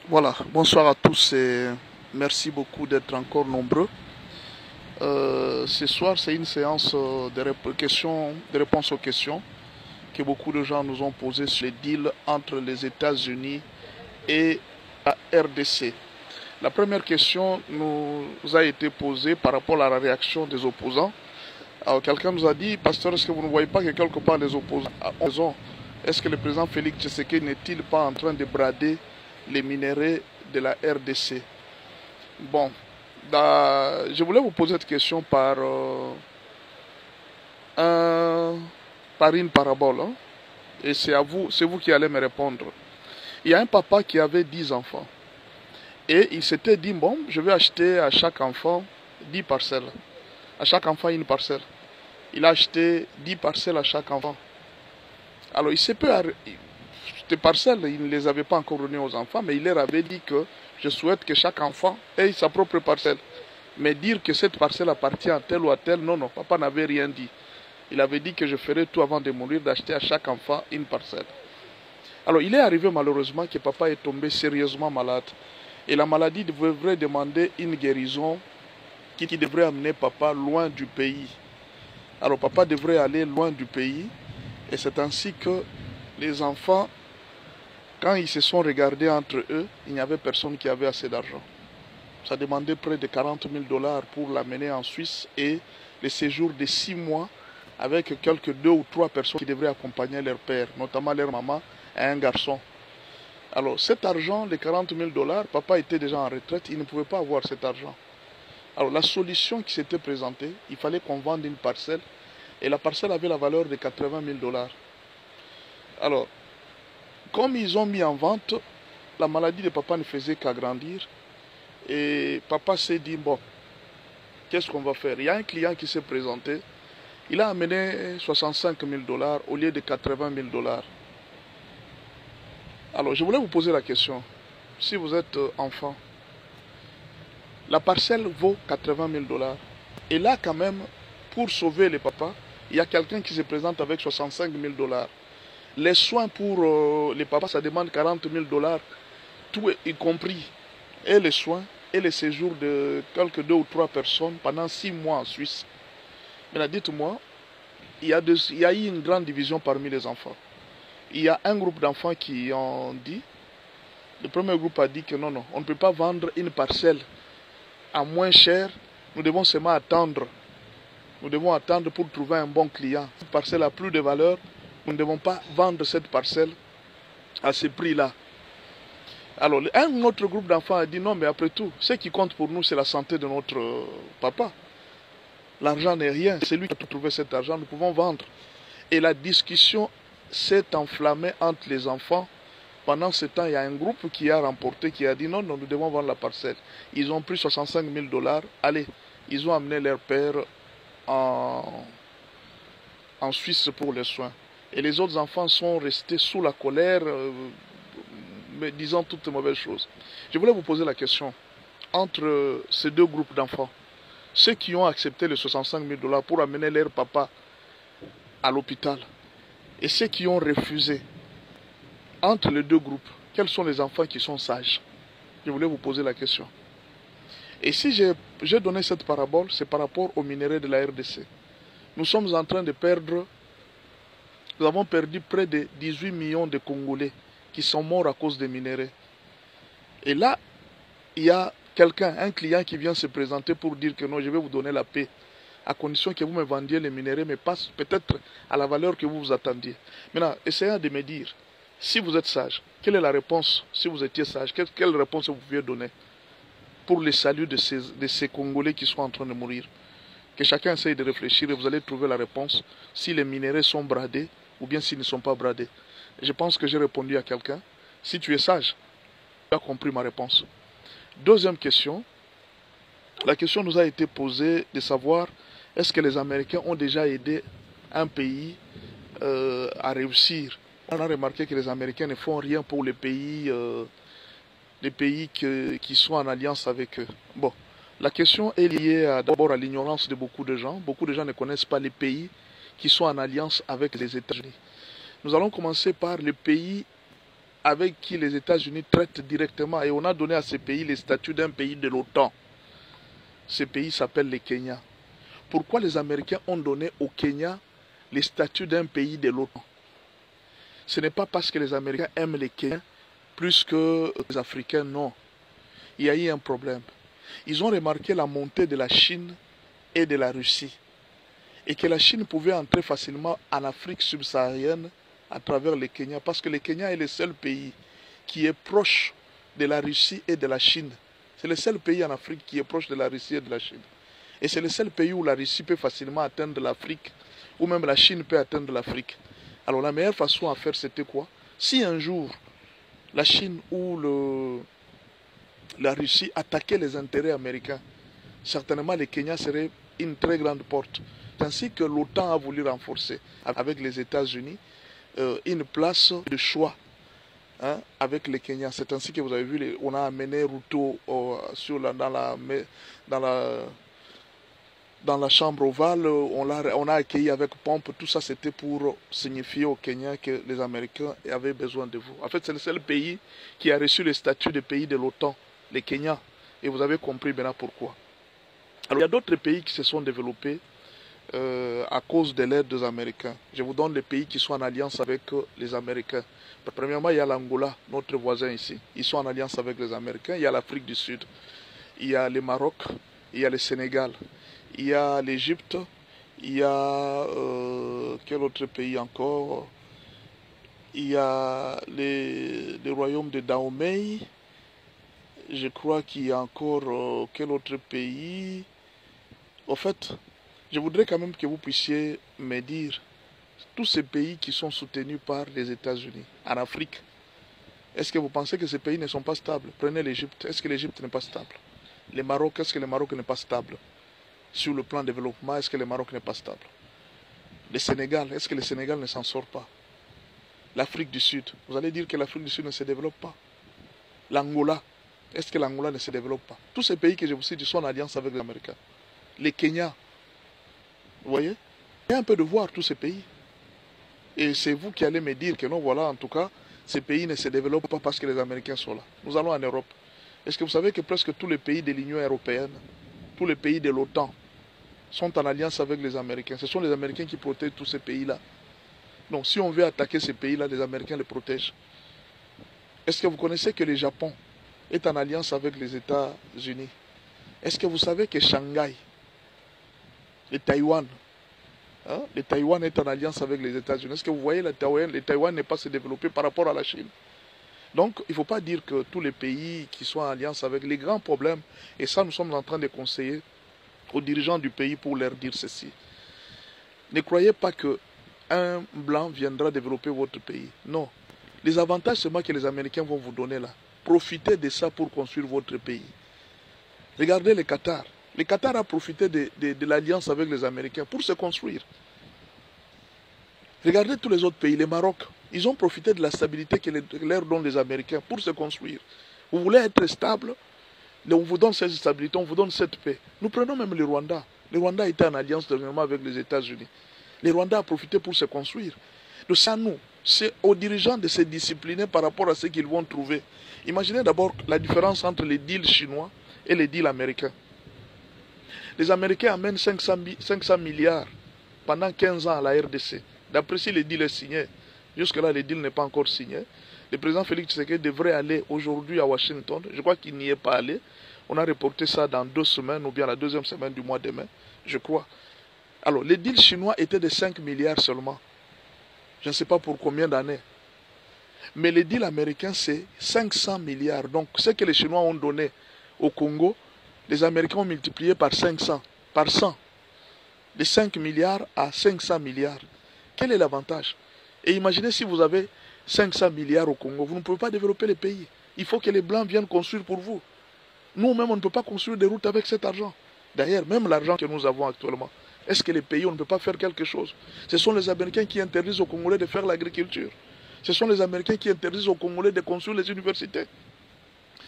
Voilà, bonsoir à tous et merci beaucoup d'être encore nombreux. Ce soir, c'est une séance de réponse aux questions que beaucoup de gens nous ont posées sur les deals entre les États-Unis et la RDC. La première question nous a été posée par rapport à la réaction des opposants. Alors, quelqu'un nous a dit, pasteur, est-ce que vous ne voyez pas que quelque part les opposants ont raison? Est-ce que le président Félix Tshisekedi n'est-il pas en train de brader les minerais de la RDC? Bon, je voulais vous poser cette question par une parabole, hein, et c'est vous qui allez me répondre. Il y a un papa qui avait 10 enfants et il s'était dit, bon, je vais acheter à chaque enfant 10 parcelles. À chaque enfant une parcelle. Il a acheté 10 parcelles à chaque enfant. Alors il s'est peu ces parcelles, il ne les avait pas encore données aux enfants, mais il leur avait dit que je souhaite que chaque enfant ait sa propre parcelle. Mais dire que cette parcelle appartient à tel ou à tel, non, papa n'avait rien dit. Il avait dit que je ferais tout avant de mourir d'acheter à chaque enfant une parcelle. Alors il est arrivé malheureusement que papa est tombé sérieusement malade. Et la maladie devrait demander une guérison qui devrait amener papa loin du pays. Alors papa devrait aller loin du pays. Et c'est ainsi que les enfants, quand ils se sont regardés entre eux, il n'y avait personne qui avait assez d'argent. Ça demandait près de 40 000 dollars pour l'amener en Suisse et le séjour de 6 mois avec quelques 2 ou 3 personnes qui devraient accompagner leur père, notamment leur maman et un garçon. Alors cet argent, les 40 000 dollars, papa était déjà en retraite, il ne pouvait pas avoir cet argent. Alors la solution qui s'était présentée, il fallait qu'on vende une parcelle et la parcelle avait la valeur de 80 000 dollars. Alors, comme ils ont mis en vente, la maladie de papa ne faisait qu'agrandir. Et papa s'est dit, bon, qu'est-ce qu'on va faire? Il y a un client qui s'est présenté. Il a amené 65 000 dollars au lieu de 80 000 dollars. Alors, je voulais vous poser la question. Si vous êtes enfant, la parcelle vaut 80 000 dollars. Et là, quand même, pour sauver les papas, il y a quelqu'un qui se présente avec 65 000 dollars. Les soins pour les papas, ça demande 40 000 dollars, tout y compris. Et les soins et les séjours de quelques 2 ou 3 personnes pendant 6 mois en Suisse. Maintenant, dites-moi, il y a eu une grande division parmi les enfants. Il y a un groupe d'enfants qui ont dit, le premier groupe a dit que non, on ne peut pas vendre une parcelle à moins cher, nous devons seulement attendre. Nous devons attendre pour trouver un bon client. Cette parcelle a plus de valeur, nous ne devons pas vendre cette parcelle à ce prix-là. Alors, un autre groupe d'enfants a dit non, mais après tout, ce qui compte pour nous, c'est la santé de notre papa. L'argent n'est rien, c'est lui qui a trouvé cet argent, nous pouvons vendre. Et la discussion s'est enflammée entre les enfants. Pendant ce temps, il y a un groupe qui a remporté, qui a dit non, nous devons vendre la parcelle. Ils ont pris 65 000 dollars, allez, ils ont amené leur père en Suisse pour les soins. Et les autres enfants sont restés sous la colère, mais disant toutes les mauvaises choses. Je voulais vous poser la question, entre ces deux groupes d'enfants, ceux qui ont accepté les 65 000 dollars pour amener leur papa à l'hôpital, et ceux qui ont refusé, entre les deux groupes, quels sont les enfants qui sont sages? Je voulais vous poser la question. Et si j'ai donné cette parabole, c'est par rapport aux minéraux de la RDC. Nous sommes en train de perdre, nous avons perdu près de 18 millions de Congolais qui sont morts à cause des minéraux. Et là, il y a quelqu'un, un client qui vient se présenter pour dire que non, je vais vous donner la paix, à condition que vous me vendiez les minéraux, mais pas peut-être à la valeur que vous vous attendiez. Maintenant, essayez de me dire, si vous êtes sage, quelle est la réponse, si vous étiez sage, quelle réponse vous pouviez donner pour le salut de ces Congolais qui sont en train de mourir? Que chacun essaye de réfléchir et vous allez trouver la réponse, si les minéraux sont bradés ou bien s'ils ne sont pas bradés. Je pense que j'ai répondu à quelqu'un. Si tu es sage, tu as compris ma réponse. Deuxième question. La question nous a été posée de savoir est-ce que les Américains ont déjà aidé un pays à réussir. On a remarqué que les Américains ne font rien pour les pays qui sont en alliance avec eux. Bon, la question est liée d'abord à l'ignorance de beaucoup de gens. Beaucoup de gens ne connaissent pas les pays qui sont en alliance avec les États-Unis. Nous allons commencer par les pays avec qui les États-Unis traitent directement. Et on a donné à ces pays les statuts d'un pays de l'OTAN. Ce pays s'appelle le Kenya. Pourquoi les Américains ont donné au Kenya les statuts d'un pays de l'OTAN? Ce n'est pas parce que les Américains aiment les Kenyans plus que les Africains, non. Il y a eu un problème. Ils ont remarqué la montée de la Chine et de la Russie. Et que la Chine pouvait entrer facilement en Afrique subsaharienne à travers le Kenya. Parce que le Kenya est le seul pays qui est proche de la Russie et de la Chine. C'est le seul pays en Afrique qui est proche de la Russie et de la Chine. Et c'est le seul pays où la Russie peut facilement atteindre l'Afrique, ou même la Chine peut atteindre l'Afrique. Alors la meilleure façon à faire, c'était quoi? Si un jour, la Chine ou la Russie attaquaient les intérêts américains, certainement le Kenya serait une très grande porte. Ainsi que l'OTAN a voulu renforcer avec les États-Unis une place de choix avec le Kenya. C'est ainsi que vous avez vu, on a amené Ruto dans la chambre ovale, on a accueilli avec pompe. Tout ça, c'était pour signifier au Kenya que les Américains avaient besoin de vous. En fait, c'est le seul pays qui a reçu le statut de pays de l'OTAN, le Kenya. Et vous avez compris maintenant pourquoi. Alors, il y a d'autres pays qui se sont développés à cause de l'aide des Américains. Je vous donne les pays qui sont en alliance avec les Américains. Premièrement, il y a l'Angola, notre voisin ici. Ils sont en alliance avec les Américains. Il y a l'Afrique du Sud. Il y a le Maroc. Il y a le Sénégal. Il y a l'Égypte. Il y a... quel autre pays encore? Il y a le royaume de Dahomey. Je crois qu'il y a encore... quel autre pays? En fait... Je voudrais quand même que vous puissiez me dire tous ces pays qui sont soutenus par les États-Unis en Afrique. Est-ce que vous pensez que ces pays ne sont pas stables? Prenez l'Égypte. Est-ce que l'Égypte n'est pas stable? Le Maroc, est-ce que le Maroc n'est pas stable? Sur le plan de développement, est-ce que le Maroc n'est pas stable? Le Sénégal, est-ce que le Sénégal ne s'en sort pas? L'Afrique du Sud, vous allez dire que l'Afrique du Sud ne se développe pas. L'Angola, est-ce que l'Angola ne se développe pas? Tous ces pays que je vous cite, ils sont en alliance avec les Américains. Le Kenya. Vous voyez? Il y a un peu de voir tous ces pays. Et c'est vous qui allez me dire que non, voilà, en tout cas, ces pays ne se développent pas parce que les Américains sont là. Nous allons en Europe. Est-ce que vous savez que presque tous les pays de l'Union européenne, tous les pays de l'OTAN, sont en alliance avec les Américains? Ce sont les Américains qui protègent tous ces pays-là. Donc si on veut attaquer ces pays-là, les Américains les protègent. Est-ce que vous connaissez que le Japon est en alliance avec les États-Unis? Est-ce que vous savez que Shanghai, le Taïwan est en alliance avec les États-Unis? Est-ce que vous voyez le Taïwan n'est pas se développer par rapport à la Chine? Donc, il ne faut pas dire que tous les pays qui sont en alliance avec les grands problèmes, et ça nous sommes en train de conseiller aux dirigeants du pays pour leur dire ceci. Ne croyez pas qu'un blanc viendra développer votre pays. Non. Les avantages seulement que les Américains vont vous donner là, profitez de ça pour construire votre pays. Regardez le Qatar. Le Qatar a profité de l'alliance avec les Américains pour se construire. Regardez tous les autres pays, le Maroc. Ils ont profité de la stabilité que leur donnent les Américains pour se construire. Vous voulez être stable, on vous donne cette stabilité, on vous donne cette paix. Nous prenons même le Rwanda. Le Rwanda était en alliance dernièrement avec les États-Unis. Le Rwanda a profité pour se construire. Donc c'est à nous, c'est aux dirigeants de se discipliner par rapport à ce qu'ils vont trouver. Imaginez d'abord la différence entre les deals chinois et les deals américains. Les Américains amènent 500 milliards pendant 15 ans à la RDC. D'après si le deal est signé, jusque-là le deal n'est pas encore signé. Le président Félix Tshisekedi devrait aller aujourd'hui à Washington. Je crois qu'il n'y est pas allé. On a reporté ça dans 2 semaines ou bien la 2e semaine du mois de mai, je crois. Alors, les deals chinois étaient de 5 milliards seulement. Je ne sais pas pour combien d'années. Mais les deals américains, c'est 500 milliards. Donc, ce que les Chinois ont donné au Congo, les Américains ont multiplié par 500, par 100. De 5 milliards à 500 milliards. Quel est l'avantage? Et imaginez si vous avez 500 milliards au Congo, vous ne pouvez pas développer le pays. Il faut que les Blancs viennent construire pour vous. Nous-mêmes, on ne peut pas construire des routes avec cet argent. D'ailleurs, même l'argent que nous avons actuellement, est-ce que les pays, on ne peut pas faire quelque chose? Ce sont les Américains qui interdisent aux Congolais de faire l'agriculture. Ce sont les Américains qui interdisent aux Congolais de construire les universités.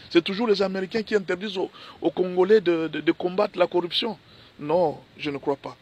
C'est toujours les Américains qui interdisent aux Congolais de combattre la corruption. Non, je ne crois pas.